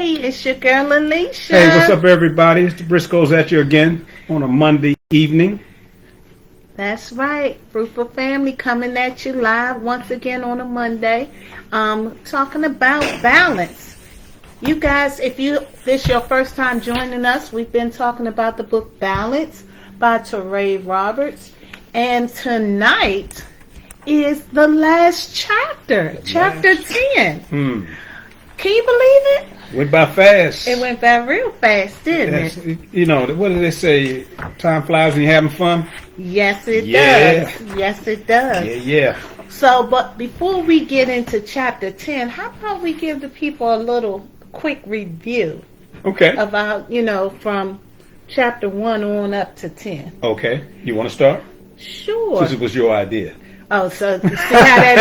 Hey, it's your girl Alicia. Hey, what's up, everybody? It's the Briscoes at you again on a Monday evening. That's right. Fruitful Family coming at you live once again on a Monday. Talking about balance. You guys, if this your first time joining us, we've been talking about the book Balance by Teray Roberts. And tonight is the last chapter, chapter 10. Can you believe it? Went by fast. It went by real fast, didn't it? You know, what do they say? Time flies when you're having fun? Yes, it Yeah. does. Yes, it does. Yeah. So, but before we get into chapter 10, how about we give the people a little quick review Okay. about, from chapter 1 on up to 10? Okay. You want to start? Sure. Since it was your idea. Oh, so see how that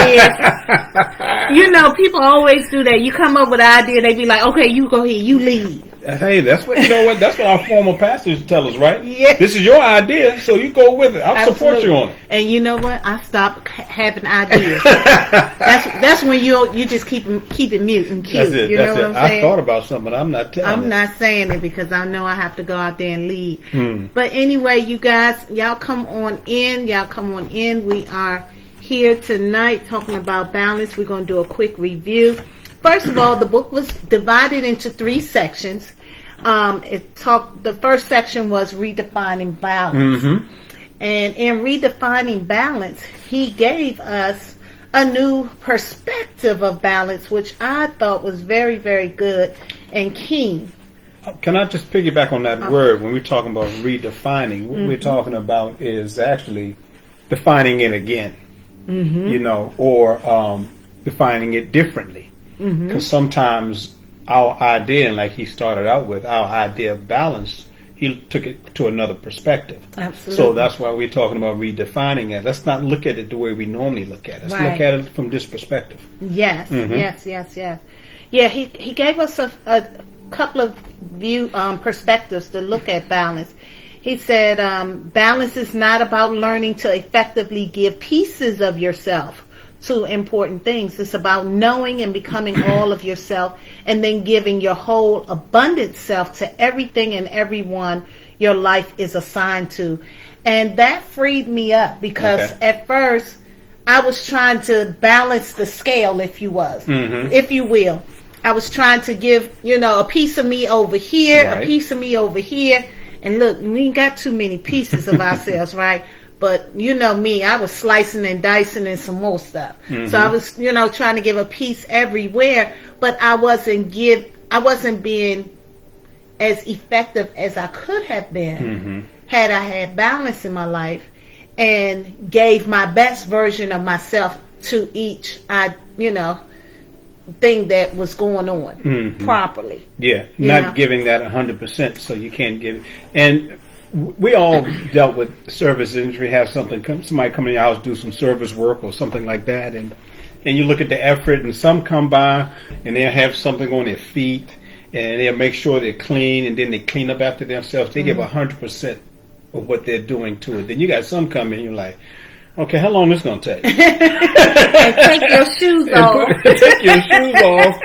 is? People always do that. You come up with an idea, they be like, okay, you go here, you lead. Hey, that's what that's what our former pastors tell us, right? Yeah. This is your idea, so you go with it. I'll support you on it. And you know what? I stopped having ideas. that's when you just keep it mute and cute. That's it. You know what I'm saying? I thought about something, but I'm not telling I'm it. not saying it because I know I have to go out there and lead. But anyway, you guys, y'all come on in. We are here tonight talking about balance. We're going to do a quick review. First of all, the book was divided into 3 sections. The first section was redefining balance. And in redefining balance, he gave us a new perspective of balance, which I thought was very, very good and keen. Can I just piggyback on that word? When we're talking about redefining, what we're talking about is actually defining it again, or defining it differently. Because sometimes our idea, and like he started out with, our idea of balance, he took it to another perspective. Absolutely. So that's why we're talking about redefining it. Let's not look at it the way we normally look at it. Let's look at it from this perspective. Yes. Yeah, he gave us a couple of perspectives to look at balance. He said, balance is not about learning to effectively give pieces of yourself to important things. It's about knowing and becoming all of yourself and then giving your whole abundant self to everything and everyone your life is assigned to. And that freed me up because at first I was trying to balance the scale, if you will. I was trying to give, a piece of me over here, a piece of me over here. And look, we ain't got too many pieces of ourselves, right? But you know me, I was slicing and dicing and some more stuff. So I was, trying to give a piece everywhere, but I wasn't being as effective as I could have been had I had balance in my life and gave my best version of myself to each thing that was going on properly. Yeah, not giving that 100%, so you can't give it. And we all dealt with service industry, have somebody come in your house, do some service work or something like that, and you look at the effort, and some come by and they'll have something on their feet and they'll make sure they're clean, and then they clean up after themselves. They give 100% of what they're doing to it. Then you got some come in, you're like, okay, how long is this going to take? And take your shoes off. Take your shoes off.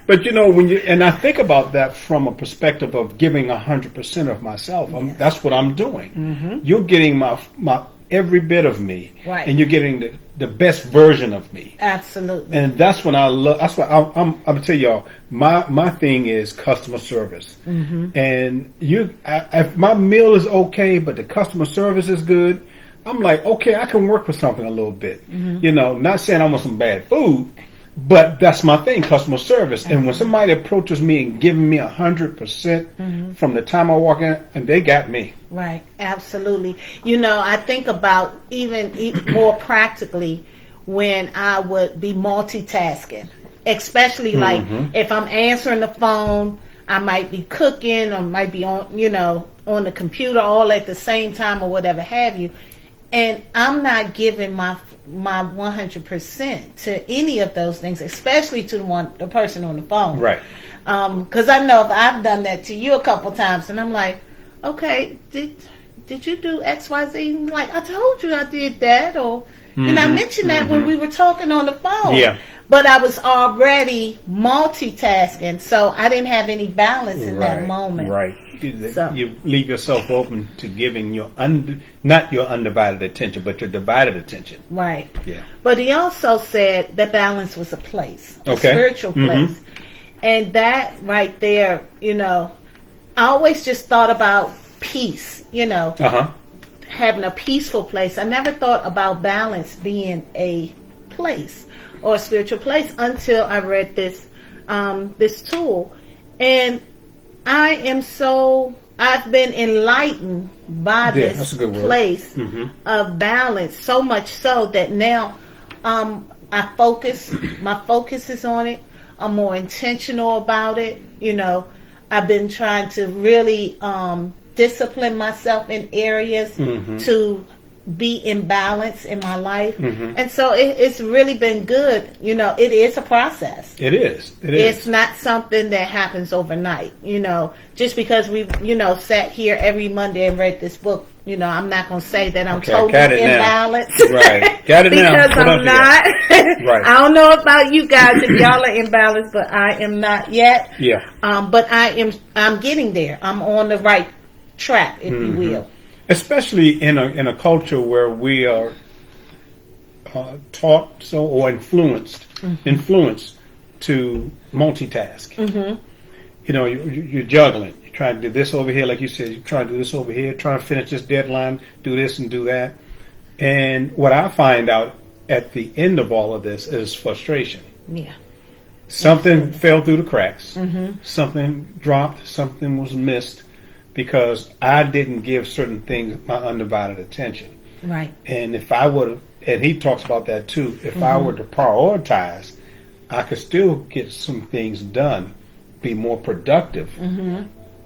But and I think about that from a perspective of giving 100% of myself. That's what I'm doing. You're getting my every bit of me, right? And you're getting the best version of me. Absolutely. And that's when I love. That's why I'm gonna tell y'all. My thing is customer service. And if my meal is okay, but the customer service is good, I'm like, okay, I can work with something a little bit. Not saying I want some bad food, but that's my thing, customer service. And when somebody approaches me and giving me 100% from the time I walk in, and they got me. Right, absolutely. I think about even more practically when I would be multitasking, especially like if I'm answering the phone, I might be cooking or might be on the computer all at the same time or whatever have you. And I'm not giving my 100% to any of those things, especially to the person on the phone. Right. Because I know if I've done that to you a couple times, and I'm like, okay, did you do X, Y, Z? Like, I told you I did that, or and I mentioned that when we were talking on the phone. Yeah. but I was already multitasking, so I didn't have any balance in that moment. Right. So- You leave yourself open to giving not your undivided attention, but your divided attention. Right. Yeah. But he also said that balance was a place, a Okay. spiritual Mhm. place. And that right there, I always just thought about peace, having a peaceful place. I never thought about balance being a place or a spiritual place until I read this tool. And I've been enlightened by that's this a good word. place Mhm. of balance, so much so that now my focus is on it. I'm more intentional about it. I've been trying to really discipline myself in areas to be in balance in my life. And so it's really been good. It is a process. It is. It's not something that happens overnight. Just because we, sat here every Monday and read this book, I'm not going to say that I'm Okay, I got totally it in now. balance. Right. Got it now. Because Put I'm on not. Right. I don't know about you guys if y'all are in balance, but I am not yet. Yeah. But I'm getting there. I'm on the right track, if you will. Especially in a culture where we are taught or influenced to multitask. You're juggling. You're trying to do this over here, like you said. You're trying to do this over here. Trying to finish this deadline. Do this and do that. And what I find out at the end of all of this is frustration. Yeah. Something fell through the cracks. Something dropped. Something was missed because I didn't give certain things my undivided attention. Right. And if I would have, and he talks about that too, if I were to prioritize, I could still get some things done, be more productive.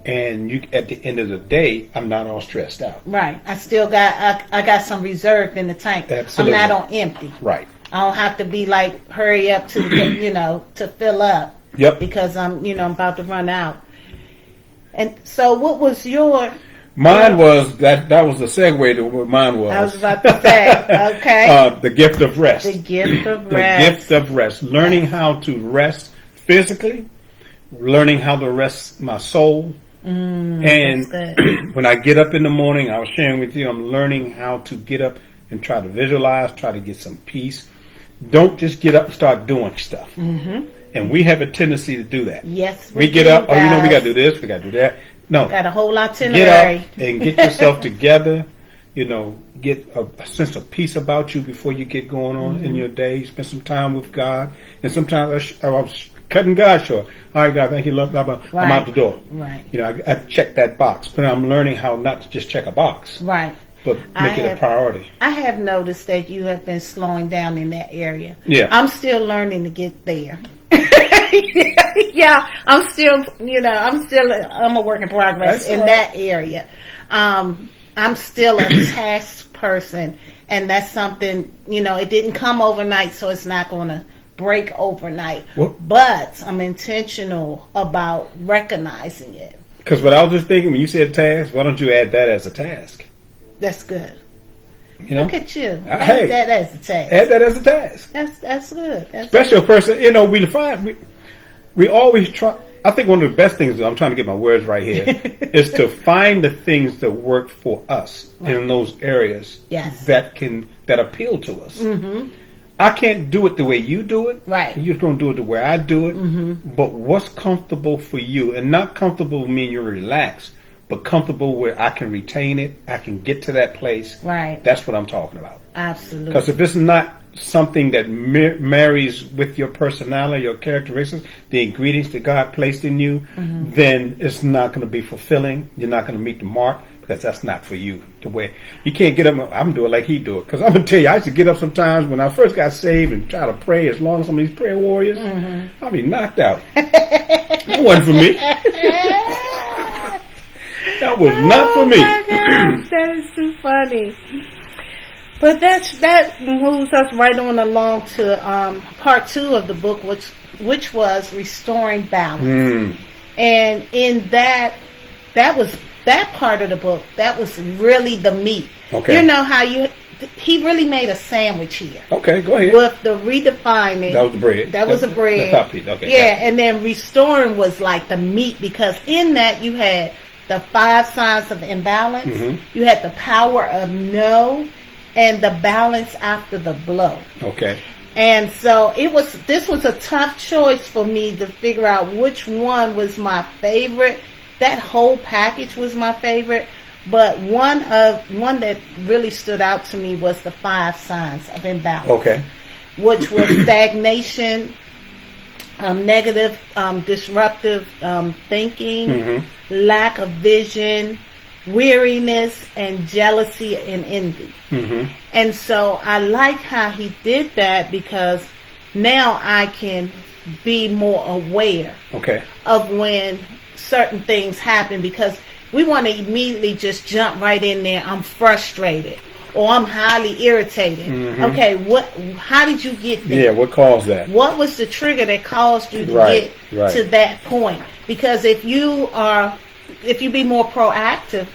And at the end of the day, I'm not all stressed out. Right. I still got I got some reserve in the tank. Absolutely. I'm not on empty. Right. I don't have to be like hurry up to to fill up. Yep. Because I'm about to run out. And so what was your Mine was that was the segue to what mine was. I was about to say, okay. The gift of rest. The gift of The rest. gift of rest. Learning how to rest physically, learning how to rest my soul. And that's good. when I get up in the morning, I was sharing with you, I'm learning how to get up and try to visualize, try to get some peace. Don't just get up and start doing stuff. And we have a tendency to do that. Yes. We get do, up, we got to guys. do this, we got to do that. No. Got a whole Get itinerary. up and get yourself together. Get a sense of peace about you before you get going on in your day. Spend some time with God. And sometimes I was cutting God short. All right, God, thank you, love, blah, blah. I'm Right. out the door. Right. I check that box. But I'm learning how not to just check a box, Right. but make it a priority. I have noticed that you have been slowing down in that area. Yeah. I'm still learning to get there. Yeah, I'm a work in progress That's in all that area. I'm still a task person, and that's something, it didn't come overnight, so it's not going to break overnight. Well- But I'm intentional about recognizing it. Because what I was just thinking, when you said task, why don't you add that as a task? That's good. You know? Look at you. Hey. Add that as a task. Add that as a task. That's good. That's Special person, we always try. I think one of the best things, I'm trying to get my words right here, is to find the things that work for us in those areas Yes. that appeal to us. I can't do it the way you do it. Right. You're going to do it the way I do it. But what's comfortable for you, and not comfortable mean you're relaxed, but comfortable where I can retain it, I can get to that place. Right. That's what I'm talking about. Absolutely. Because if it's not something that marries with your personality, your characteristics, the ingredients that God placed in you, then it's not going to be fulfilling. You're not going to meet the mark because that's not for you. The way you can't get up, I'm doing like he do it. Because I'm gonna tell you, I used to get up sometimes when I first got saved and try to pray as long as some of these prayer warriors. I'll be knocked out. That wasn't for me. That was not for me. My gosh, that is too funny. But that moves us right on along to part 2 of the book, which was restoring balance. And in that was that part of the book. That was really the meat. Okay. You know how you he really made a sandwich here Okay, go ahead. with the redefining. That was the bread. That was a bread. The top piece. Okay. Yeah, and then restoring was like the meat, because in that you had the 5 signs of imbalance, Mhm. you had the power of no, and the balance after the blow. Okay. And so this was a tough choice for me to figure out which one was my favorite. That whole package was my favorite, but one that really stood out to me was the 5 signs of imbalance. Okay. Which was stagnation, negative, disruptive thinking, Mhm. lack of vision, weariness, and jealousy and envy. Mhm. And so I like how he did that, because now I can be more aware Okay. of when certain things happen, because we want to immediately just jump right in there. I'm frustrated, or I'm highly irritated. Mhm. Okay, how did you get there? Yeah. What caused that? What was the trigger that caused you to Right, get right. to that point? Because if you be more proactive,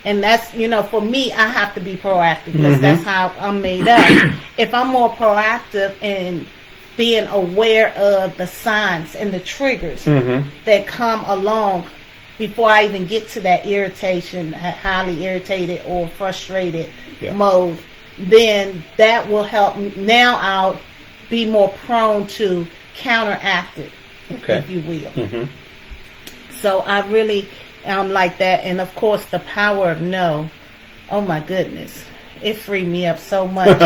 and that's, for me, I have to be proactive, because Mhm. that's how I'm made up. If I'm more proactive and being aware of the signs and the triggers Mhm. that come along before I even get to that irritation, highly irritated or frustrated Yeah. mode, then that will help. Now I'll be more prone to counteract it, Okay. if you will. Mhm. So I really like that. And of course, the power of no. Oh my goodness. It freed me up so much.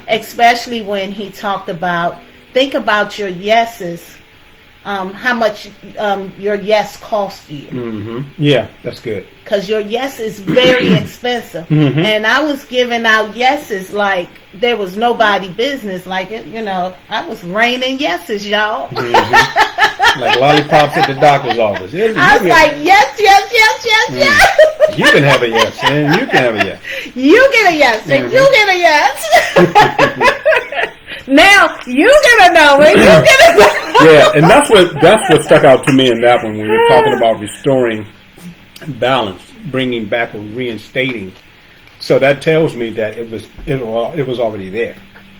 Especially when he talked about, think about your yeses, how much your yes cost you. Mhm. Yeah, that's good. Because your yes is very expensive. Mhm. And I was giving out yeses like there was nobody business. Like, I was raining yeses, y'all. Like lollipops at the doctor's office. Yeah, I was like, yes, yes, yes, yes, yes. You can have a yes, and you can have a yes. You get a yes, and you get a yes. Now you get a no, and you get a no. Yeah, and that's what stuck out to me in that one when we were talking about restoring balance, bringing back or reinstating. So that tells me that it was already there.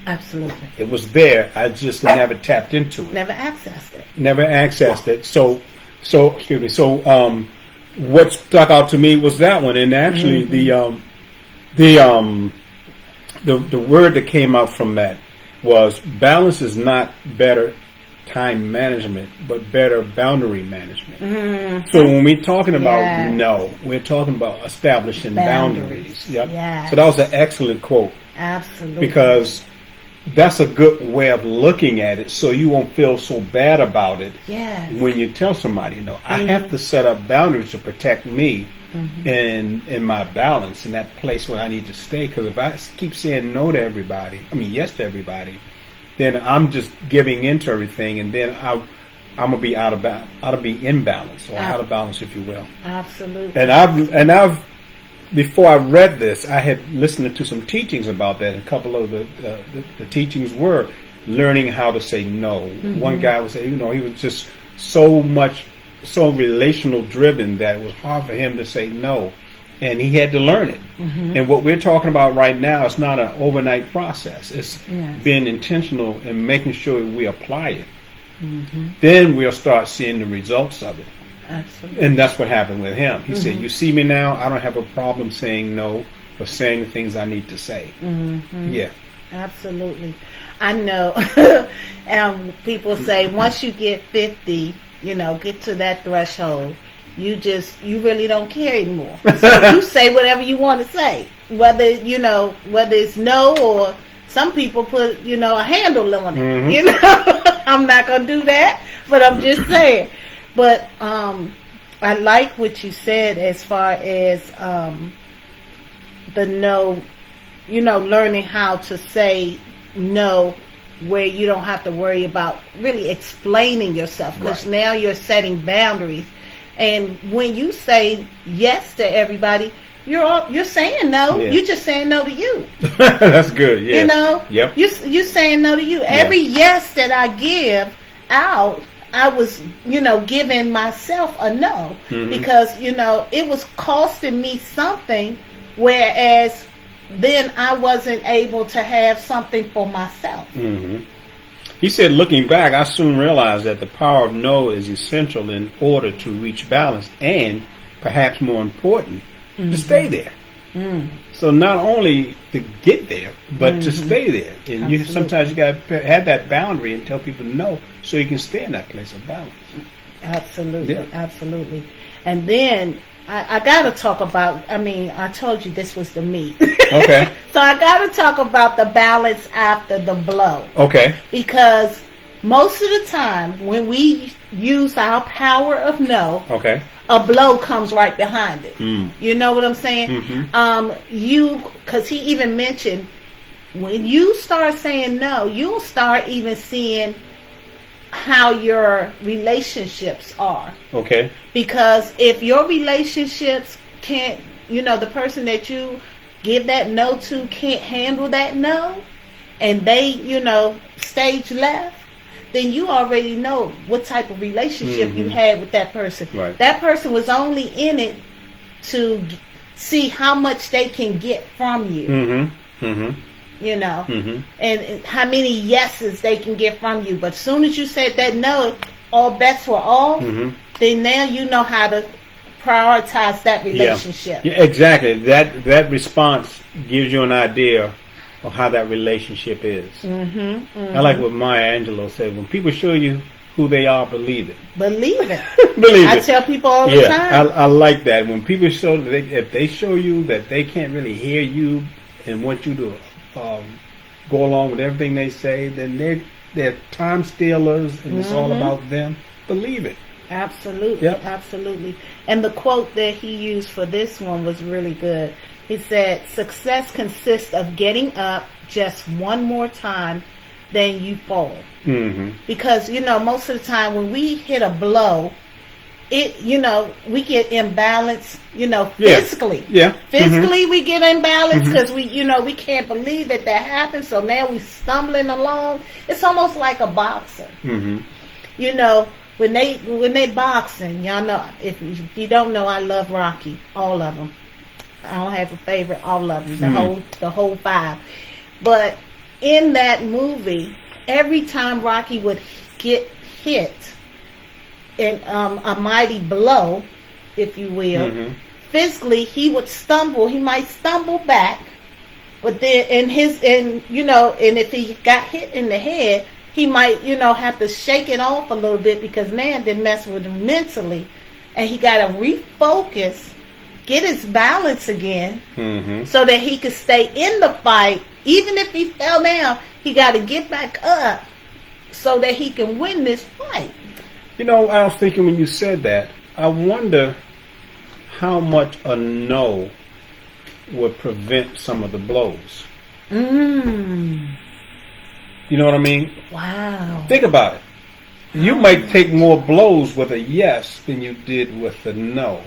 Absolutely. It was there. I just never tapped into it. Never accessed it. Never accessed it. So excuse me. So what stuck out to me was that one, and actually the word that came out from that was balance is not better time management, but better boundary management. So when we're talking about Yes. no, we're talking about establishing boundaries. Yep. Yes. So that was an excellent quote, Absolutely. because that's a good way of looking at it, so you won't feel so bad about it yes. when you tell somebody, I have to set up boundaries to protect me in my balance in that place where I need to stay. Because if I keep saying no to everybody, yes to everybody, then I'm just giving into everything, and then I'm gonna be out of imbalance, or out of balance, if you will. Absolutely. And I've before I read this, I had listened to some teachings about that. A couple of the teachings were learning how to say no. One guy would say, he was just so relational driven that it was hard for him to say no, and he had to learn it. And what we're talking about right now is not an overnight process. It's being intentional and making sure we apply it. Then we'll start seeing the results of it. Absolutely. And that's what happened with him. He said, you see me now, I don't have a problem saying no, or saying the things I need to say. Yeah. Absolutely. I know. And people say once you get 50, get to that threshold, you really don't care anymore. So you say whatever you want to say, whether it's no, or some people put, a handle on it. I'm not going to do that, but I'm just saying. But I like what you said as far as the no, learning how to say no where you don't have to worry about really explaining yourself, because now you're setting boundaries. And when you say yes to everybody, you're saying no. Yeah. You're just saying no to you. That's good. Yeah. Yep. You're saying no to you. Every yes that I give out, I was, giving myself a no, because, it was costing me something, whereas then I wasn't able to have something for myself. Hmm. He said, looking back, I soon realized that the power of no is essential in order to reach balance and, perhaps more important, to stay there. So not only to get there, but to stay there. And you sometimes you got to have that boundary and tell people no, so you can stay in that place of balance. Absolutely, Yeah. absolutely. And then I got to talk about, I told you this was the meat. Okay. So I got to talk about the balance after the blow. Okay. Because most of the time when we use our power of no, Okay. a blow comes right behind it. Mm. You know what I'm saying? Because he even mentioned, when you start saying no, you'll start even seeing how your relationships are. Okay. Because if your relationships can't, the person that you give that no to can't handle that no, and they, stage left, then you already know what type of relationship you had with that person. Right. That person was only in it to see how much they can get from you. Mm-hmm. Mm-hmm. And how many yeses they can get from you. But as soon as you said that no, all bets were off, then now you know how to prioritize that relationship. Yeah, exactly. That response gives you an idea of how that relationship is. I like what Maya Angelou said: when people show you who they are, believe it. Believe it. Believe I it. tell people all the time. I like that. When people show if they show you that they can't really hear you and want you to go along with everything they say, then they're time stealers, and it's all about them. Believe it. Absolutely, Yep. absolutely. And the quote that he used for this one was really good. He said, "Success consists of getting up just one more time than you fall." Mm-hmm. Because, most of the time when we hit a blow, we get imbalanced, physically. Yeah. Physically, we get imbalanced because we can't believe that happened. So now we stumbling along. It's almost like a boxer. Mm-hmm. When they boxing, y'all know. If you don't know, I love Rocky, all of them. I don't have a favorite, all of them, the whole 5. But in that movie, every time Rocky would get hit in a mighty blow, if you will, physically he would stumble. He might stumble back, but then and if he got hit in the head, he might have to shake it off a little bit because man didn't mess with him mentally, and he got to refocus, get his balance again, so that he could stay in the fight. Even if he fell down, he got to get back up so that he can win this fight. I was thinking when you said that, I wonder how much a no would prevent some of the blows. You know what I mean? Wow. Think about it. You might take more blows with a yes than you did with a no.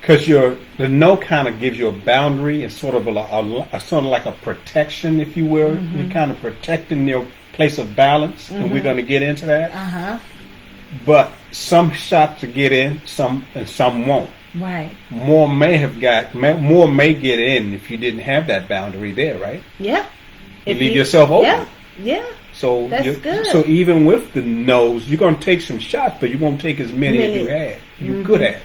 Because the no kind of gives you a boundary and sort of like a protection, if you will. You're kind of protecting your place of balance, and we're going to get into that. But some shots to get in, some won't. Right. More may get in if you didn't have that boundary there, right? Yeah. You leave yourself open. Yeah. So that's good. So even with the no's, you're going to take some shots, but you won't take as many as you had. You could have.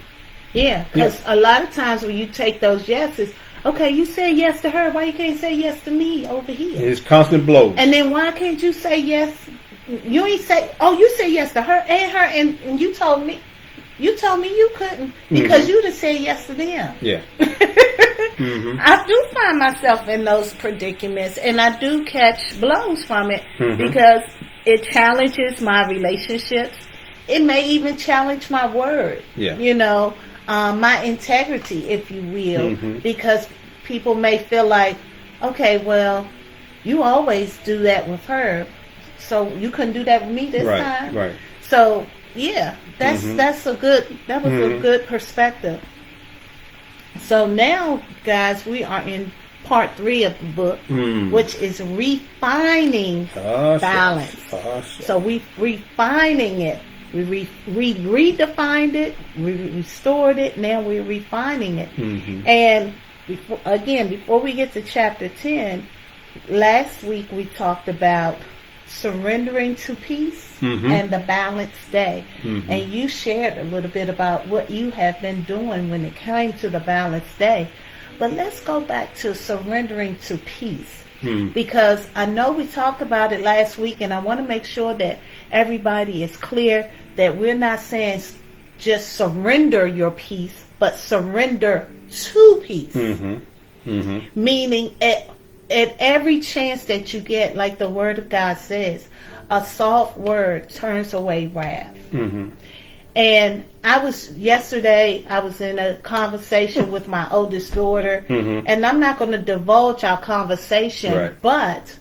Yeah, because a lot of times when you take those yeses, okay, you said yes to her. Why you can't say yes to me over here? It's constant blows. And then why can't you say yes? You ain't say. Oh, you say yes to her, and you told me you couldn't because you just said yes to them. Yeah. I do find myself in those predicaments, and I do catch blows from it because it challenges my relationships. It may even challenge my word. Yeah. My integrity, if you will, because people may feel like, okay, well, you always do that with her, so you couldn't do that with me this time. Right. So yeah, that was a good perspective. So now, guys, we are in part 3 of the book, which is refining balance. So we refining it. We redefined it, we restored it, now we're refining it. And before we get to chapter 10, last week we talked about surrendering to peace and the balanced day. And you shared a little bit about what you have been doing when it came to the balanced day. But let's go back to surrendering to peace. Because I know we talked about it last week, and I want to make sure that everybody is clear that we're not saying just surrender your peace, but surrender to peace. Meaning at every chance that you get, like the Word of God says, a soft word turns away wrath. And yesterday I was in a conversation with my oldest daughter, and I'm not going to divulge our conversation, but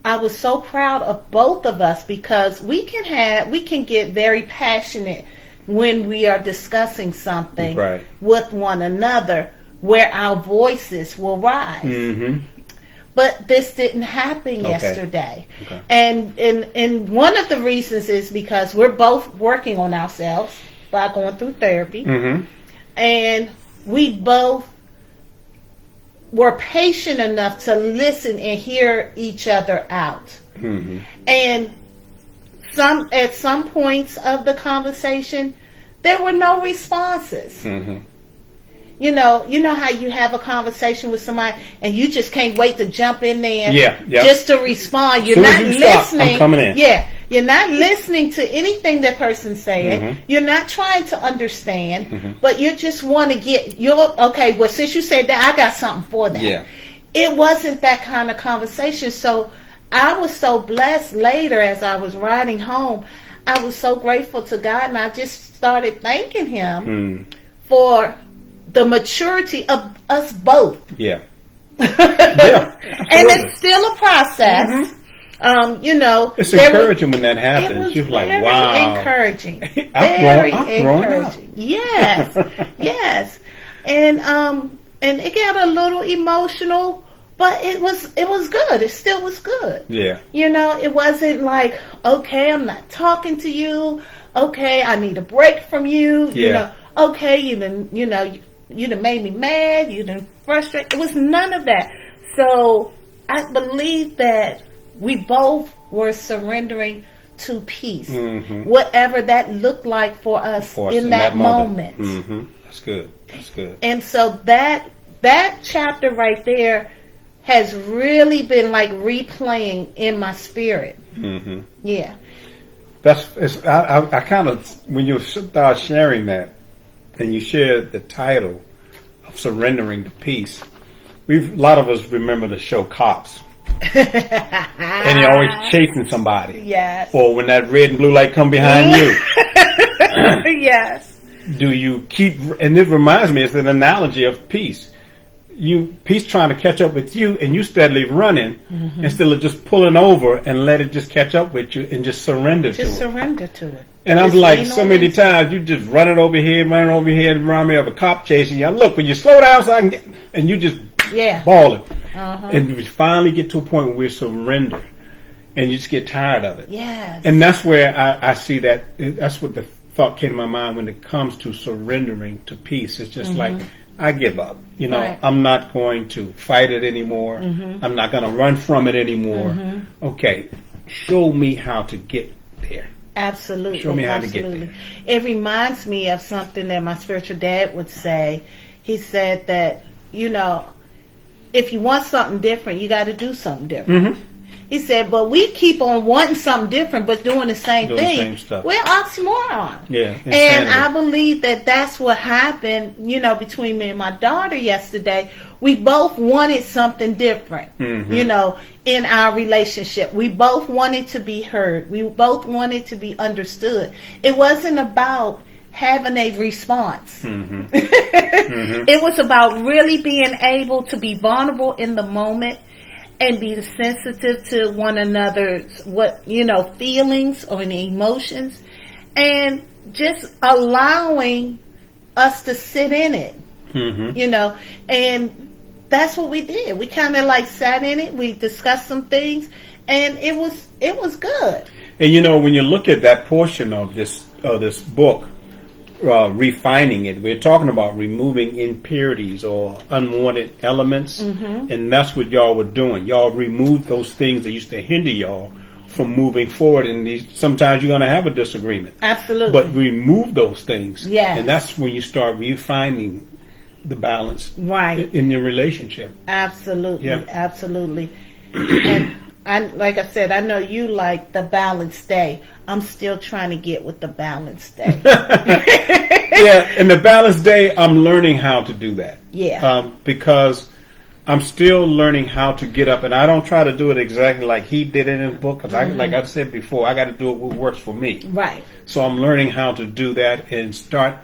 I was so proud of both of us, because we can get very passionate when we are discussing something with one another, where our voices will rise. But this didn't happen yesterday. And one of the reasons is because we're both working on ourselves by going through therapy. And we both were patient enough to listen and hear each other out. And at some points of the conversation, there were no responses. You know how you have a conversation with somebody and you just can't wait to jump in there just to respond. You're not listening. I'm coming in. You're not listening to anything that person's saying. You're not trying to understand, but you just want to get well, since you said that, I got something for that. It wasn't that kind of conversation. So I was so blessed later as I was riding home. I was so grateful to God, and I just started thanking Him for the maturity of us both. Yeah. And it's still a process. It's encouraging when that happens. You're like, wow. Encouraging. Very encouraging. Yes. And it got a little emotional, but it was good. It still was good. Yeah. It wasn't like, okay, I'm not talking to you. Okay, I need a break from you. Okay, you done made me mad, you done frustrated. It was none of that. So I believe that we both were surrendering to peace, whatever that looked like for us in that moment. That's good. And so that chapter right there has really been like replaying in my spirit. Yeah. I kind of, when you start sharing that, and you shared the title of Surrendering to Peace, a lot of us remember the show Cops. And you're always chasing somebody. Yes. Or when that red and blue light come behind you. Yes. Do you keep, and it reminds me, it's an analogy of peace. Peace trying to catch up with you, and you steadily running instead of just pulling over and let it just catch up with you and just surrender to it. Just surrender to it. And I'm like, so many times you just running over here, remind me of a cop chasing you. Look, when you slow down so I can get, and you just balling. And we finally get to a point where we surrender, and you just get tired of it. Yes. And that's where I see that, that's what the thought came to my mind when it comes to surrendering to peace. It's just like, I give up. I'm not going to fight it anymore. I'm not going to run from it anymore. Okay, show me how to get there. Absolutely. Show me how to get there. It reminds me of something that my spiritual dad would say. He said that, if you want something different, you got to do something different. He said, but we keep on wanting something different, but doing the same thing. Same stuff. We're oxymoron. Yeah. And I believe that that's what happened, between me and my daughter yesterday. We both wanted something different, in our relationship. We both wanted to be heard. We both wanted to be understood. It wasn't about having a response. It was about really being able to be vulnerable in the moment and be sensitive to one another's feelings or emotions, and just allowing us to sit in it. And that's what we did. We kind of like sat in it. We discussed some things, and it was good. And when you look at that portion of this book, refining it. We're talking about removing impurities or unwanted elements, and that's what y'all were doing. Y'all removed those things that used to hinder y'all from moving forward. And sometimes you're going to have a disagreement, Absolutely. but remove those things, Yes. and that's when you start refining the balance Right. in your relationship. Absolutely. Yeah. Absolutely. And like I said, I know you like the balanced day. I'm still trying to get with the balanced day. Yeah, in the balanced day, I'm learning how to do that. Yeah. Because I'm still learning how to get up, and I don't try to do it exactly like he did in his book. Because like I said before, I got to do it what works for me. Right. So I'm learning how to do that and start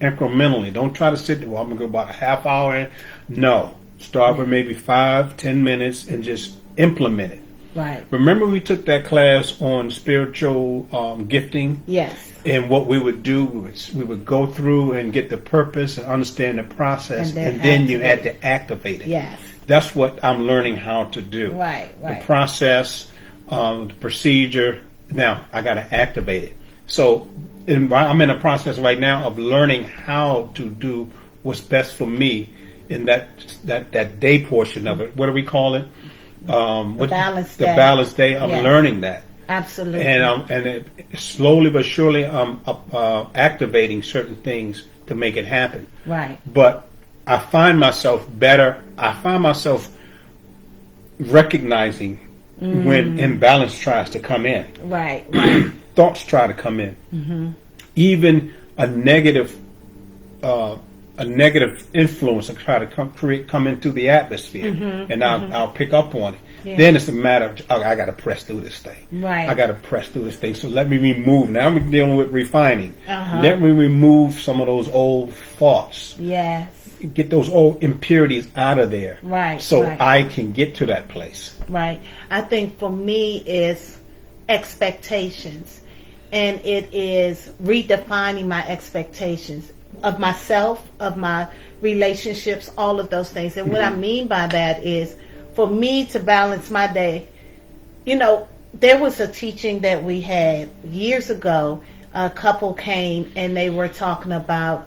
incrementally. Don't try to sit there. Well, I'm gonna go about a half hour in. No, start with maybe 5-10 minutes and just implement it. Right. Remember, we took that class on spiritual gifting. Yes. And what we would do was we would go through and get the purpose and understand the process, And then then you had activate to activate it. Yes. That's what I'm learning how to do. Right. The Right. process, the procedure. Now I got to activate it. So I'm in a process right now of learning how to do what's best for me in that day portion of it. What do we call it? The balanced the day. balanced day. I'm Yes. learning that. Absolutely. And slowly but surely, I'm activating certain things to make it happen. Right. But I find myself better. I find myself recognizing when imbalance tries to come in. Right. Right. Thoughts try to come in. Even a negative influence will try to come into the atmosphere, and I'll pick up on it. Yeah. Then it's a matter of I got to press through this thing. Right. I got to press through this thing. So let me remove. Now I'm dealing with refining. Uh-huh. Let me remove some of those old thoughts. Yes. Get those old impurities out of there. Right. So right. I can get to that place. Right. I think for me is expectations, and it is redefining my expectations of myself, of my relationships, all of those things. And what I mean by that is for me to balance my day, there was a teaching that we had years ago. A couple came and they were talking about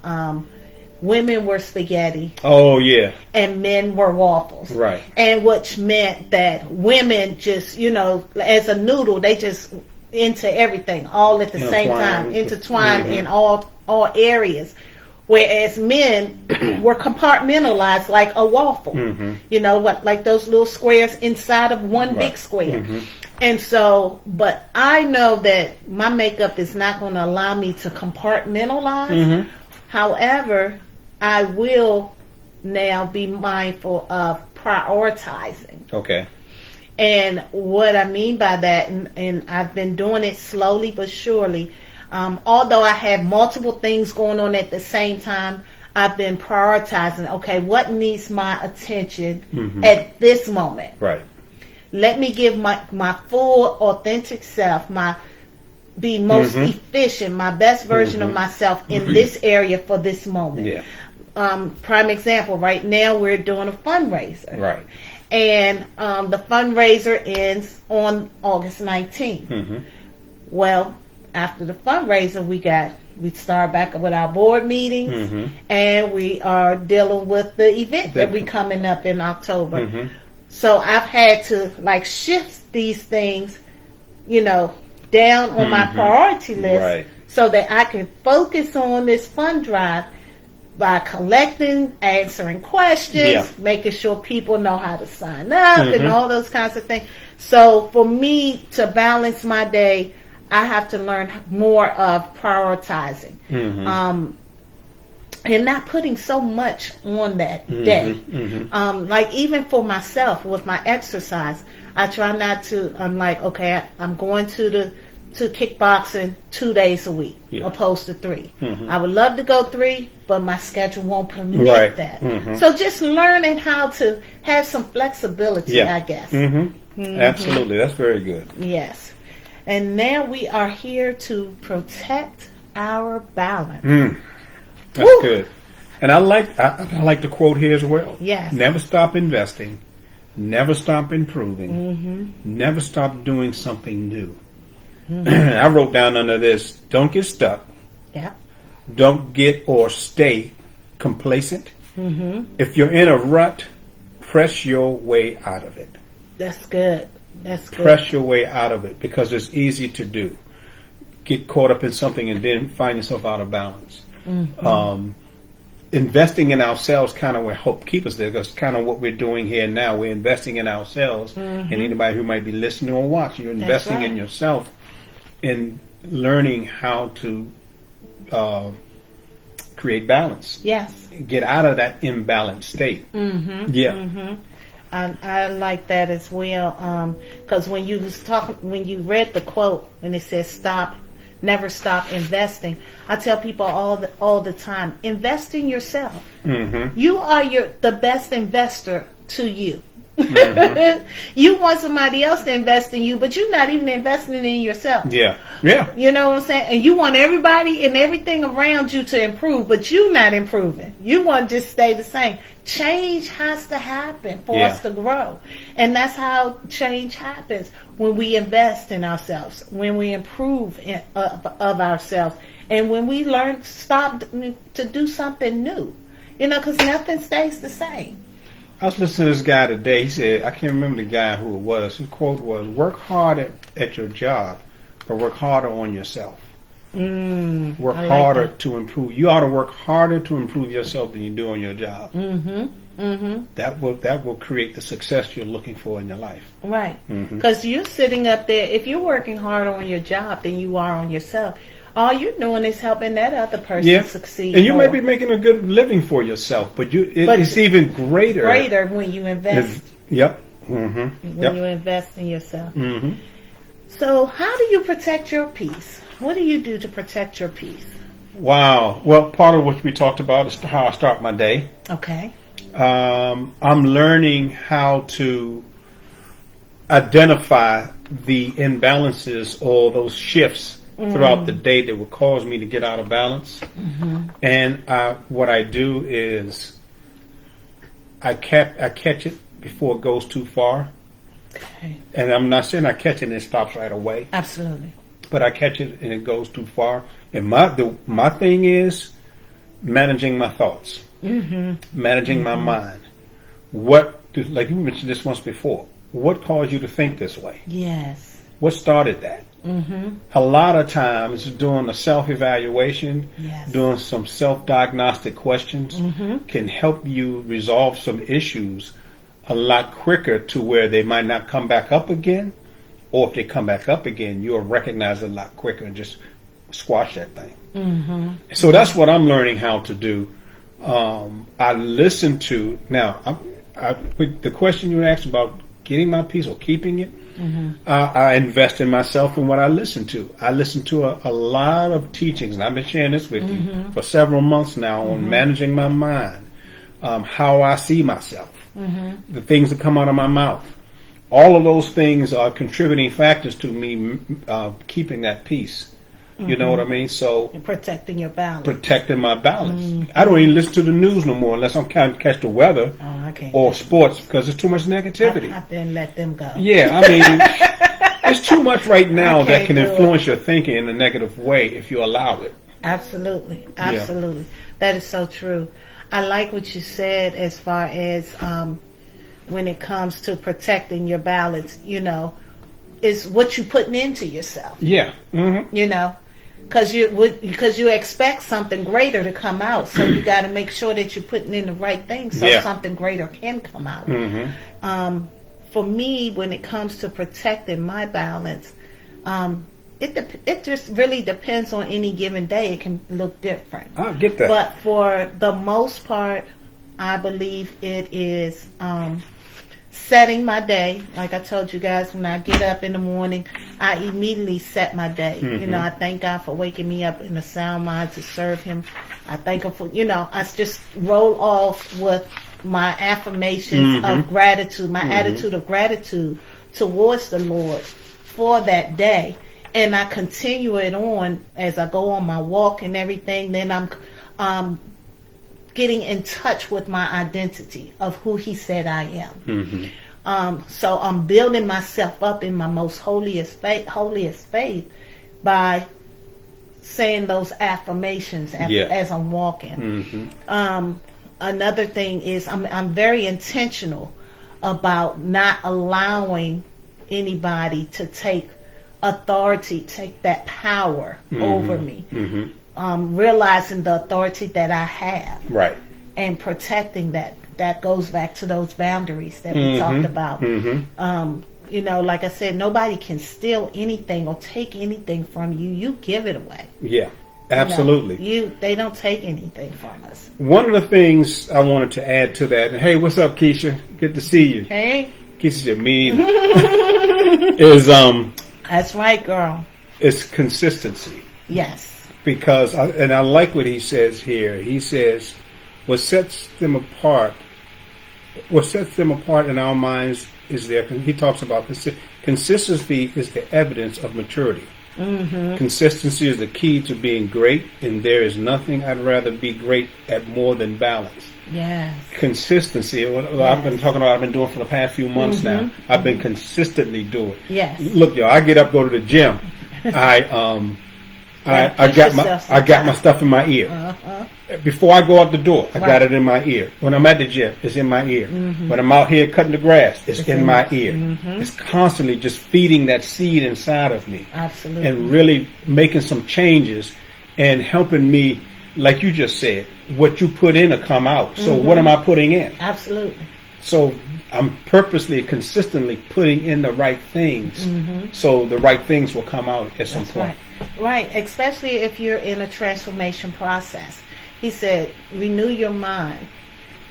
women were spaghetti Oh yeah. and men were waffles. Right. And which meant that women just, as a noodle, they just into everything all at the same time, intertwined in all areas. Whereas men were compartmentalized like a waffle. Like those little squares inside of one big square. And so, but I know that my makeup is not going to allow me to compartmentalize. However, I will now be mindful of prioritizing. Okay. And what I mean by that, and I've been doing it slowly but surely, although I have multiple things going on at the same time, I've been prioritizing, okay, what needs my attention at this moment? Right. Let me give my full, authentic self, be most efficient, my best version of myself in this area for this moment. Yeah. Prime example, right now we're doing a fundraiser. Right. And the fundraiser ends on August 19th. Well, after the fundraiser, we start back with our board meetings, and we are dealing with the event that we coming up in October. So I've had to shift these things, down on my priority list so that I can focus on this fund drive by collecting, answering questions, making sure people know how to sign up and all those kinds of things. So for me to balance my day, I have to learn more of prioritizing. And not putting so much on that day. Even for myself with my exercise, I try not to, I'm like, okay, I'm going to kickboxing 2 days a week, opposed to 3. I would love to go 3, but my schedule won't permit that. So just learning how to have some flexibility, I guess. Absolutely. That's very good. Yes. And now we are here to protect our balance. That's good. And I like the quote here as well. Yes. Never stop investing. Never stop improving. Never stop doing something new. I wrote down under this, don't get stuck. Yeah. Don't get or stay complacent. If you're in a rut, press your way out of it. That's good. That's good. Press your way out of it because it's easy to do. Get caught up in something and then find yourself out of balance. Investing in ourselves kind of will help keep us there. That's kind of what we're doing here now. We're investing in ourselves. And anybody who might be listening or watching, you're investing in yourself in learning how to create balance. Yes. Get out of that imbalanced state. Yeah. I like that as well. Because when you read the quote and it says never stop investing, I tell people all the time, invest in yourself. You are the best investor to you. You want somebody else to invest in you, but you're not even investing in yourself. Yeah. You know what I'm saying? And you want everybody and everything around you to improve, but you're not improving. You want to just stay the same. Change has to happen for us to grow. And that's how change happens, when we invest in ourselves, when we improve of ourselves, and when we learn stop to do something new. Because nothing stays the same. I was listening to this guy today. He said, I can't remember the guy who it was. His quote was, work hard at your job, but work harder on yourself. Work harder to improve. You ought to work harder to improve yourself than you do on your job. That will create the success you're looking for in your life. Right. Because you're sitting up there, if you're working harder on your job than you are on yourself, all you're doing is helping that other person succeed. And you may be making a good living for yourself, but it's even greater when you invest. When you invest in yourself. So how do you protect your peace? What do you do to protect your peace? Wow. Well, part of what we talked about is how I start my day. Okay. I'm learning how to identify the imbalances or those shifts throughout the day that would cause me to get out of balance. And what I do is I catch it before it goes too far. Okay. And I'm not saying I catch it and it stops right away. Absolutely. But I catch it and it goes too far. And my thing is managing my thoughts, managing my mind. Like you mentioned this once before, what caused you to think this way? Yes. What started that? A lot of times doing a self-evaluation, doing some self-diagnostic questions can help you resolve some issues a lot quicker to where they might not come back up again, or if they come back up again, you'll recognize it a lot quicker and just squash that thing. So that's what I'm learning how to do. I listen to, now, the question you asked about getting my peace or keeping it, I invest in myself and what I listen to. I listen to a lot of teachings, and I've been sharing this with you for several months now on managing my mind, how I see myself, the things that come out of my mouth. All of those things are contributing factors to me keeping that peace. You know what I mean? So and protecting your balance. Protecting my balance. I don't even listen to the news no more unless I'm trying to catch the weather or sports because there's too much negativity. I then let them go. Yeah, I mean, there's too much right now that can influence your thinking in a negative way if you allow it. Absolutely. Absolutely. That is so true. I like what you said as far as when it comes to protecting your balance, is what you're putting into yourself. Yeah. Because you expect something greater to come out, so you got to make sure that you're putting in the right things so something greater can come out. For me, when it comes to protecting my balance, it just really depends on any given day. It can look different. I get that. But for the most part, I believe it is setting my day. Like I told you guys, when I get up in the morning, I immediately set my day. I thank God for waking me up in a sound mind to serve Him. I thank Him for, I just roll off with my affirmations of gratitude, my attitude of gratitude towards the Lord for that day. And I continue it on as I go on my walk and everything. Then I'm getting in touch with my identity of who He said I am. So I'm building myself up in my most holiest faith by saying those affirmations Yeah. as I'm walking. Hmm. Another thing is I'm very intentional about not allowing anybody to take authority, take that power over me. Realizing the authority that I have Right. and protecting that. That goes back to those boundaries that we talked about. You know, like I said, nobody can steal anything or take anything from you. You give it away. Yeah. Absolutely. They don't take anything from us. One of the things I wanted to add to that, and hey, what's up, Keisha? Good to see you. Hey, Keisha said, me either. that's right, girl. Is consistency. Yes. Because, I like what he says here. He says, what sets them apart in our minds is he talks about consistency is the evidence of maturity. Consistency is the key to being great, and there is nothing I'd rather be great at more than balance. Yes. Consistency, what I've been talking about, I've been doing for the past few months now. I've been consistently doing. Yes. Look, y'all, I get up, go to the gym. I got my stuff in my ear. Before I go out the door, I got it in my ear. When I'm at the gym, it's in my ear. When I'm out here cutting the grass, it's in my ear. It's constantly just feeding that seed inside of me. Absolutely. And really making some changes and helping me, like you just said, what you put in will come out. So what am I putting in? Absolutely. So I'm purposely, consistently putting in the right things, so the right things will come out at some point. Right, especially if you're in a transformation process. He said, renew your mind.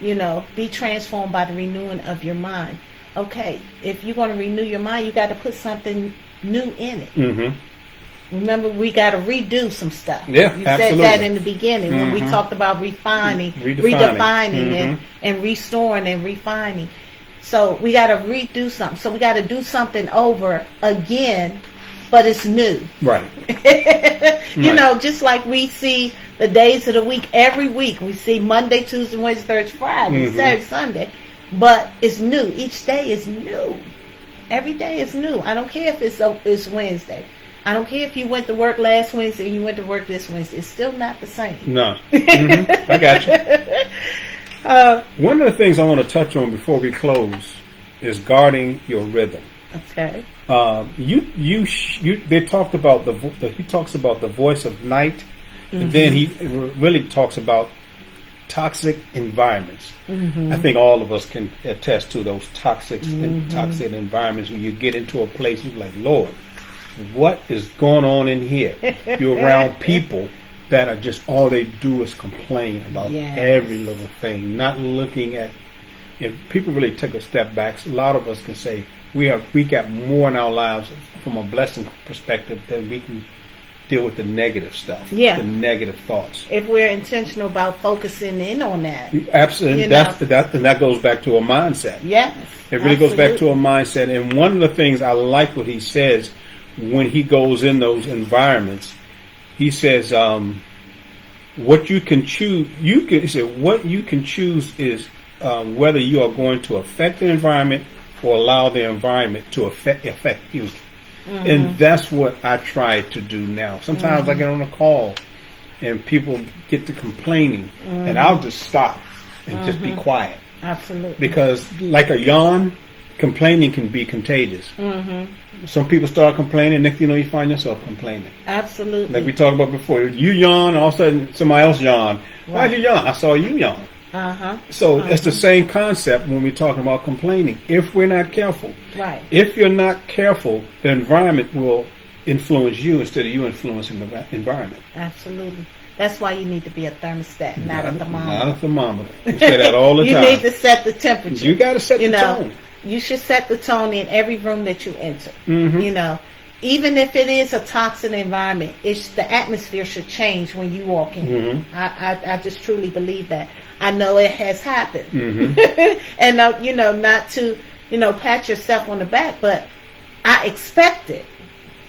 You know, be transformed by the renewing of your mind. Okay, if you're going to renew your mind, you got to put something new in it. Remember, we got to redo some stuff. Yeah, you absolutely. said that in the beginning when we talked about redefining and restoring and refining. So we got to redo something. So we got to do something over again, but it's new. Right. You know, just like we see the days of the week every week. We see Monday, Tuesday, Wednesday, Thursday, Friday, Saturday, Sunday. But it's new. Each day is new. Every day is new. I don't care if it's Wednesday. I don't care if you went to work last Wednesday and you went to work this Wednesday. It's still not the same. No. I got you. One of the things I want to touch on before we close is guarding your rhythm. Okay. They talked about he talks about the voice of night, and then he really talks about toxic environments. I think all of us can attest to those toxic environments when you get into a place you're like, Lord, what is going on in here? You're around people that are just, all they do is complain about every little thing, not looking at. If people really take a step back, a lot of us can say we got more in our lives from a blessing perspective than we can deal with the negative stuff, the negative thoughts. If we're intentional about focusing in on that. Absolutely. And that goes back to a mindset. Yes. It really goes back to a mindset. And one of the things I like what he says when he goes in those environments, he says, what you can choose, what you can choose is whether you are going to affect the environment or allow the environment to affect you. And that's what I try to do now. Sometimes I get on a call and people get to complaining, and I'll just stop and just be quiet. Absolutely. Because like a yawn, complaining can be contagious. Some people start complaining, next thing you know, you find yourself complaining. Absolutely. Like we talked about before, you yawn, all of a sudden somebody else yawn. Why'd you yawn? I saw you yawn. So it's the same concept when we're talking about complaining. If we're not careful, if you're not careful, the environment will influence you instead of you influencing the environment. Absolutely. That's why you need to be a thermostat, not a thermometer. Not a thermometer. You say that all the time. You need to set the temperature. You got to set the tone. You should set the tone in every room that you enter. You know, even if it is a toxic environment, the atmosphere should change when you walk in. I just truly believe that. I know it has happened. And, you know, not to, you know, pat yourself on the back, but I expect it.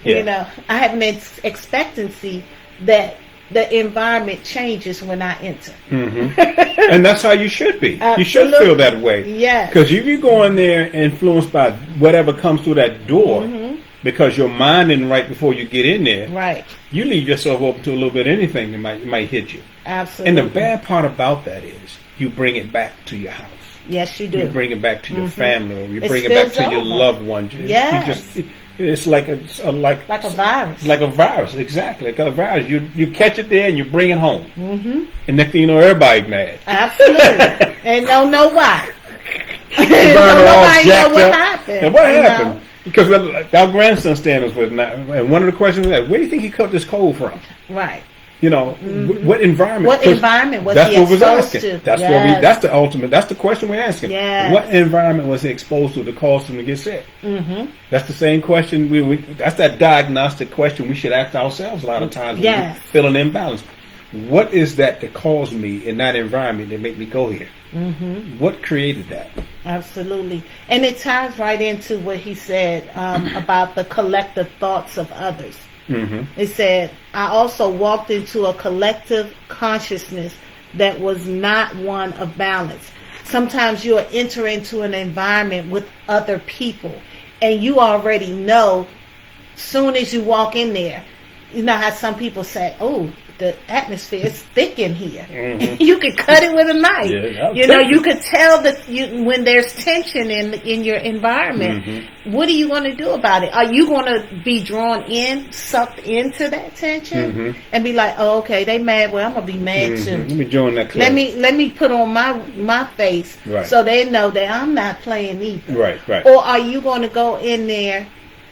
You know, I have an expectancy that the environment changes when I enter. And that's how you should be. You should feel that way. Yes. Because if you go in there influenced by whatever comes through that door, because your mind isn't right before you get in there. Right. You leave yourself open to a little bit of anything that might hit you. Absolutely. And the bad part about that is you bring it back to your house. Yes, you do. You bring it back to your family, or you It bring it back spills to your over. loved ones. Yes. It's like a like a virus. like a virus, exactly. Like a virus. You catch it there and you bring it home. Mm-hmm. And next thing you know, everybody's mad. Absolutely. And don't know why. Everybody all Nobody know jacked what up. happened. And what you happened? know? Because our grandson standing us with, and one of the questions was, where do you think he caught this cold from? Right. You know, what environment? What 'Cause environment was that's he what we're exposed asking. to? That's Yes. That's the ultimate. That's the question we're asking. Yes. What environment was he exposed to cause him to get sick? Mm-hmm. That's the same question. That's that diagnostic question we should ask ourselves a lot of times when Yes. we feel an imbalance. What is that caused me in that environment that made me go here? Mm-hmm. What created that? Absolutely. And it ties right into what he said about the collective thoughts of others. Mm-hmm. It said, I also walked into a collective consciousness that was not one of balance. Sometimes you'll enter into an environment with other people and you already know, soon as you walk in there, you know how some people say, oh, the atmosphere is thick in here. Mm-hmm. You could cut it with a knife. Yeah, you know, you could tell that when there's tension in your environment. Mm-hmm. What are you going to do about it? Are you going to be drawn in, sucked into that tension, Mm-hmm. and be like, "Oh, okay, they mad. Well, I'm gonna be mad Mm-hmm. too. Let me join that club. Let me put on my face, Right. so they know that I'm not playing either." Right. Or are you going to go in there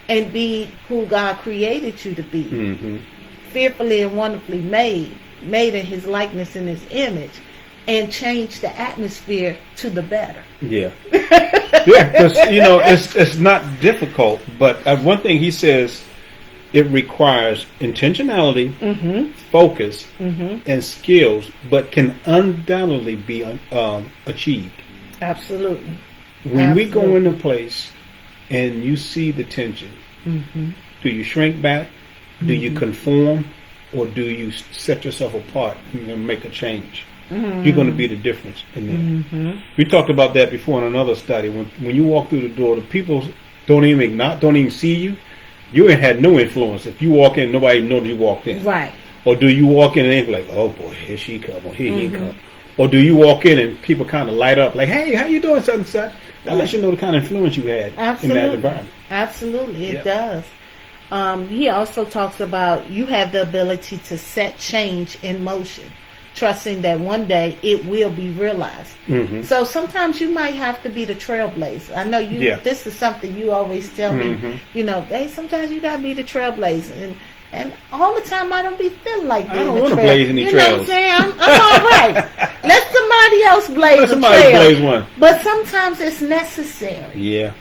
and be who God created you to be? Mm-hmm. Fearfully and wonderfully made in his likeness and his image, and change the atmosphere to the better. Yeah. Yeah, because, it's not difficult, but one thing he says, it requires intentionality, Mm-hmm. focus, Mm-hmm. and skills, but can undoubtedly be achieved. Absolutely. When we go Absolutely. in a place and you see the tension, Mm-hmm. do you shrink back? Do you conform? Or do you set yourself apart and make a change? Mm-hmm. You're going to be the difference in there. Mm-hmm. We talked about that before in another study. When you walk through the door, the people don't even see you. You ain't had no influence. If you walk in, nobody knows you walked in. Right. Or do you walk in and they be like, oh boy, here she come, or here he Mm-hmm. come. Or do you walk in and people kind of light up like, hey, how you doing, such and such? That lets you know the kind of influence you had Absolutely. in that environment. Absolutely, it Yeah. does. He also talks about you have the ability to set change in motion, trusting that one day it will be realized. Mm-hmm. So sometimes you might have to be the trailblazer. I know you. Yeah. This is something you always tell Mhm. me. You know, hey, sometimes you gotta be the trailblazer, and all the time I don't be feeling like I being don't the wanna trail. blaze any You know what I'm trails. saying? I'm all right. Let somebody else blaze Let a somebody trail. blaze one. But sometimes it's necessary. Yeah.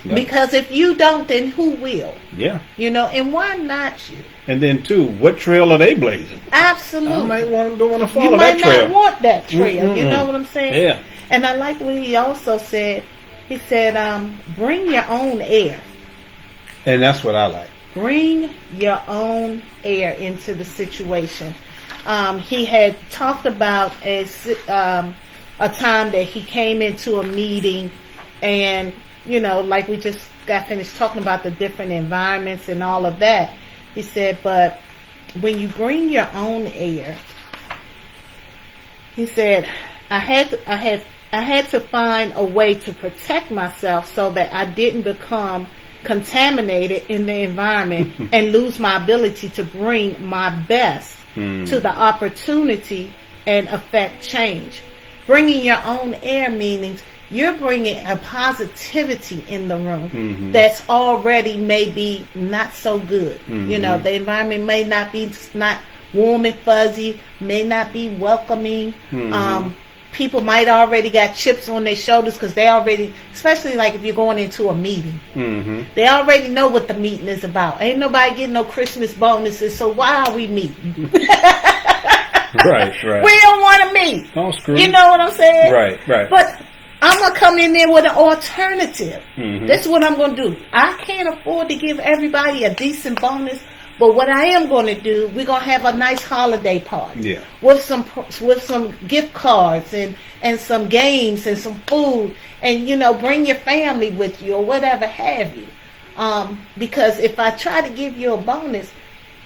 Yeah. Because if you don't, then who will? Yeah. You know, and why not you? And then too, what trail are they blazing? Absolutely. I don't want to follow You might that trail. not want that trail. You Mm-mm. know what I'm saying? Yeah. And I like what he also said. He said, bring your own air. And that's what I like. Bring your own air into the situation. He had talked about a time that he came into a meeting and, you know, like we just got finished talking about the different environments and all of that. He said, but when you bring your own air, he said, I had to find a way to protect myself so that I didn't become contaminated in the environment and lose my ability to bring my best to the opportunity and affect change. Bringing your own air means you're bringing a positivity in the room that's already maybe not so good. You know, the environment may not be not warm and fuzzy, may not be welcoming. People might already got chips on their shoulders because they already, especially like if you're going into a meeting, they already know what the meeting is about. Ain't nobody getting no Christmas bonuses, so why are we meeting? Right. We don't want to meet. All screw. You know what I'm saying? Right. But I'm going to come in there with an alternative. Mhm. This is what I'm going to do. I can't afford to give everybody a decent bonus, but what I am going to do, we're going to have a nice holiday party. Yeah. With some gift cards and some games and some food and, you know, bring your family with you or whatever have you. Because if I try to give you a bonus,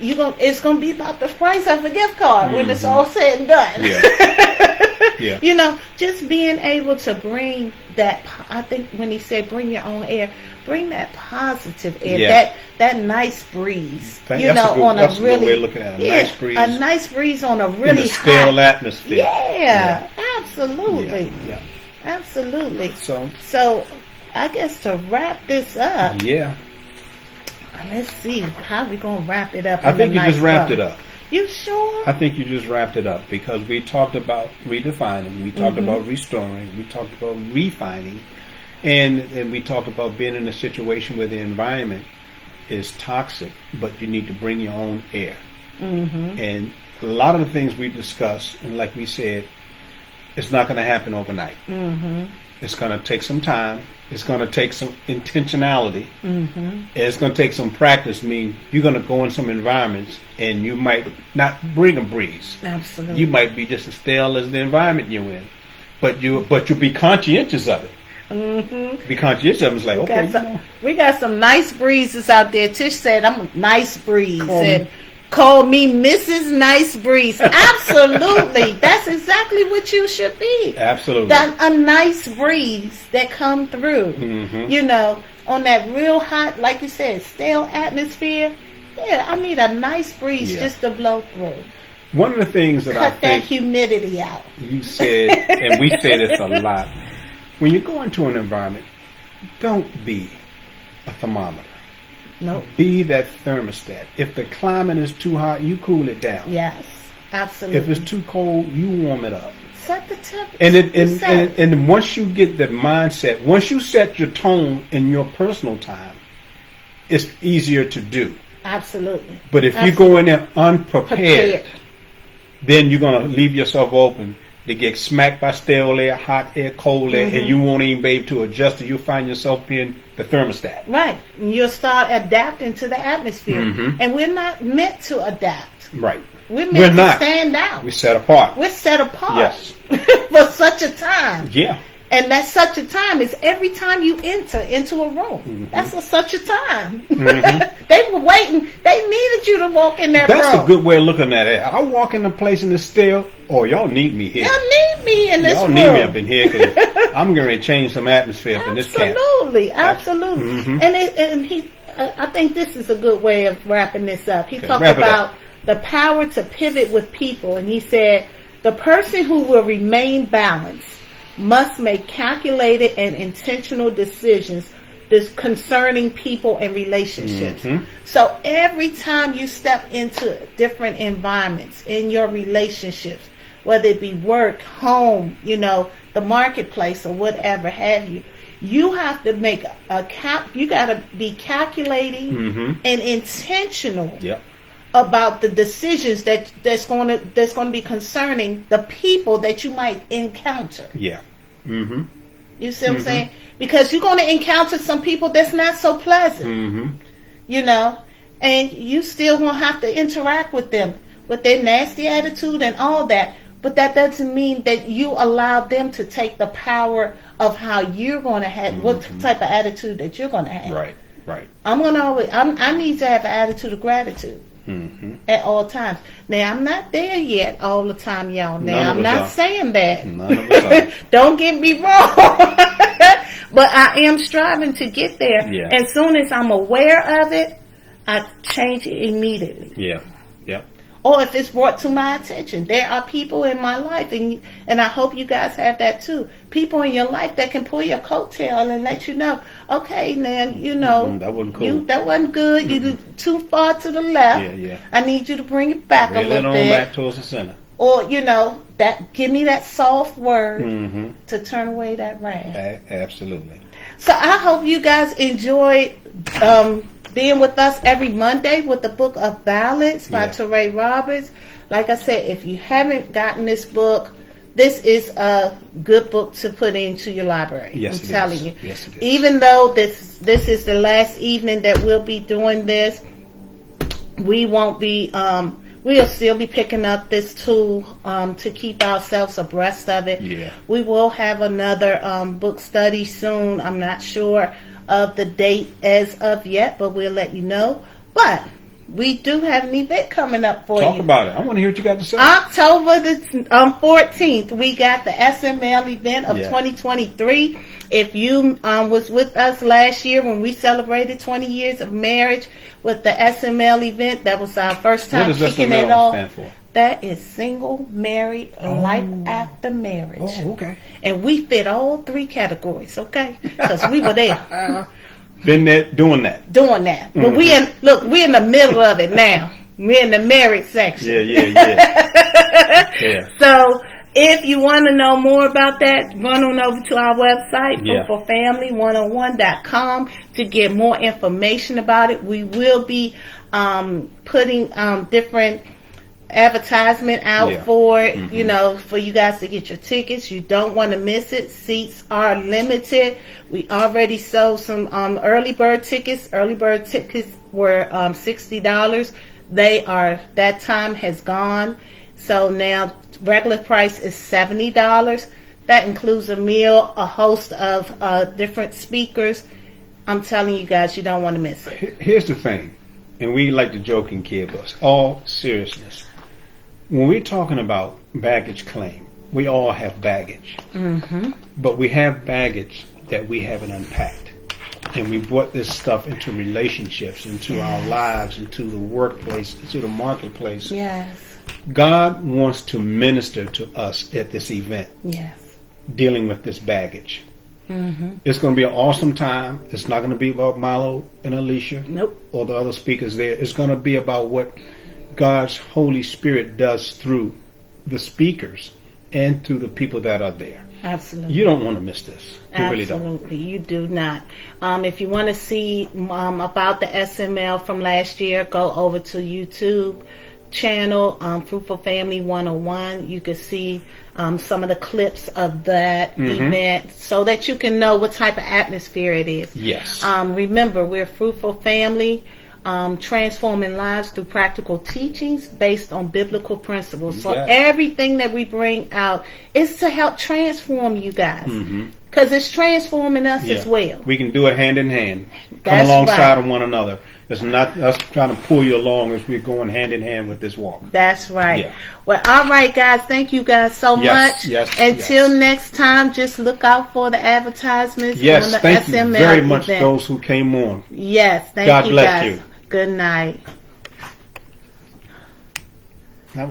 it's gonna be about the price of a gift card when it's all said and done. Yeah. You know, just being able to bring that. I think when he said bring your own air, bring that positive air, Yeah. that nice breeze. That's You know, on a that's a good really way of looking at it. Nice breeze. a nice breeze on a in really a stale hot. atmosphere. Yeah, absolutely, Yeah. absolutely. So So, I guess to wrap this up, yeah, let's see how we gonna wrap it up. I in think a you nice just wrapped bow. it up. You sure? I think you just wrapped it up because we talked about redefining, we talked about restoring, we talked about refining, and we talked about being in a situation where the environment is toxic, but you need to bring your own air. And a lot of the things we discussed, and like we said, it's not going to happen overnight. It's going to take some time. It's going to take some intentionality. And it's going to take some practice. I mean, you're going to go in some environments and you might not bring a breeze. Absolutely. You might be just as stale as the environment you're in. But you'll be conscientious of it. Be conscientious of it. It's like, okay, We got some nice breezes out there. Tish said, I'm a nice breeze. Call Call me Mrs. Nice Breeze. Absolutely. That's exactly what you should be. Absolutely. A nice breeze that come through. You know, on that real hot, like you said, stale atmosphere. Yeah, I need a nice breeze just to blow through. One of the things that I Cut that think humidity out. you said, and we say this a lot, when you go into an environment, don't be a thermometer. Nope. Be that thermostat. If the climate is too hot, you cool it down. Yes, absolutely. If it's too cold, you warm it up. Set the temperature. And once you get the mindset, once you set your tone in your personal time, it's easier to do. Absolutely. But if you go in there unprepared, then you're going to leave yourself open to get smacked by stale air, hot air, cold air, and you won't even be able to adjust it. You'll find yourself being the thermostat. Right. And you'll start adapting to the atmosphere. And we're not meant to adapt. Right. We're meant to stand out. We're set apart. We're set apart. Yes. For such a time. Yeah. And that such a time is every time you enter into a room. That's such a time. They were waiting. They needed you to walk in that room. That's a good way of looking at it. I walk in a place and it's still, y'all need me here. Y'all need me in this Y'all room. need me up in here because I'm going to change some atmosphere up in this camp. Absolutely. And I think this is a good way of wrapping this up. He talked about the power to pivot with people, and he said, the person who will remain balanced must make calculated and intentional decisions concerning people and relationships. So every time you step into different environments in your relationships, whether it be work, home, the marketplace or whatever have you, you have to make you got to be calculating and intentional about the decisions that's going to be concerning the people that you might encounter. Yeah. You see what I'm saying? Because you're going to encounter some people that's not so pleasant. And you still going to have to interact with them with their nasty attitude and all that. But that doesn't mean that you allow them to take the power of how you're going to have, what type of attitude that you're going to have. Right. I need to have an attitude of gratitude. At all times. Now, I'm not there yet all the time, y'all. Now, I'm not saying that. None of us are. Don't get me wrong. But I am striving to get there. Yeah. As soon as I'm aware of it, I change it immediately. Yeah. Or if it's brought to my attention. There are people in my life, and I hope you guys have that too. People in your life that can pull your coattail and let you know, okay, now, that wasn't cool. That wasn't good. You too far to the left. Yeah. I need you to bring it back a little bit. Back towards the center. Or, that give me that soft word to turn away that wrath. Absolutely. So I hope you guys enjoyed being with us every Monday with the Book of Balance by Teray Roberts. Like I said, if you haven't gotten this book, this is a good book to put into your library. Yes, I'm telling you. Yes, it is. Even though this is the last evening that we'll be doing this, we won't be. We'll still be picking up this tool to keep ourselves abreast of it. Yeah. We will have another book study soon. I'm not sure of the date as of yet, but we'll let you know. But we do have an event coming up for Talk you. about it. I want to hear what you got to say. October the 14th, we got the SML event of Yeah. 2023. If you was with us last year when we celebrated 20 years of marriage with the SML event, that was our first What time does kicking SML it off. stand for? That is single, married, life after marriage. Oh, okay. And we fit all three categories, okay? Because we were there Been there doing that. doing that. But we're in the middle of it now. We're in the married section. Yeah. So if you want to know more about that, run on over to our website, Yeah. fruitfulfamily101.com, to get more information about it. We will be putting different advertisement out Yeah. for it, for you guys to get your tickets. You don't want to miss it. Seats are limited. We already sold some early bird tickets. Early bird tickets were $60. That time has gone. So now regular price is $70. That includes a meal, a host of different speakers. I'm telling you guys, you don't want to miss it. Here's the thing, and we like to joke and kid, but all seriousness. When we're talking about baggage claim, we all have baggage. Mm-hmm. But we have baggage that we haven't unpacked. And we brought this stuff into relationships, into our lives, into the workplace, into the marketplace. Yes. God wants to minister to us at this event, Yes. dealing with this baggage. Mm-hmm. It's going to be an awesome time. It's not going to be about Milo and Alicia Nope. or the other speakers there. It's going to be about what God's Holy Spirit does through the speakers and through the people that are there. Absolutely. You don't want to miss this. You really don't. Absolutely, you do not. If you want to see about the SML from last year, go over to YouTube channel, Fruitful Family 101. You can see some of the clips of that event so that you can know what type of atmosphere it is. Yes. Remember, we're a fruitful family, transforming lives through practical teachings based on biblical principles. So Yes. everything that we bring out is to help transform you guys. Because it's transforming us as well. We can do it hand in hand. Come That's alongside right. of one another. It's not us trying to pull you along as we're going hand in hand with this walk. That's right. Yeah. Well, all right, guys. Thank you guys so Yes, much. yes, Until yes. next time, just look out for the advertisements on Yes, the thank you SML very much event. those who came on. Yes, thank God you bless guys. you. Good night. That was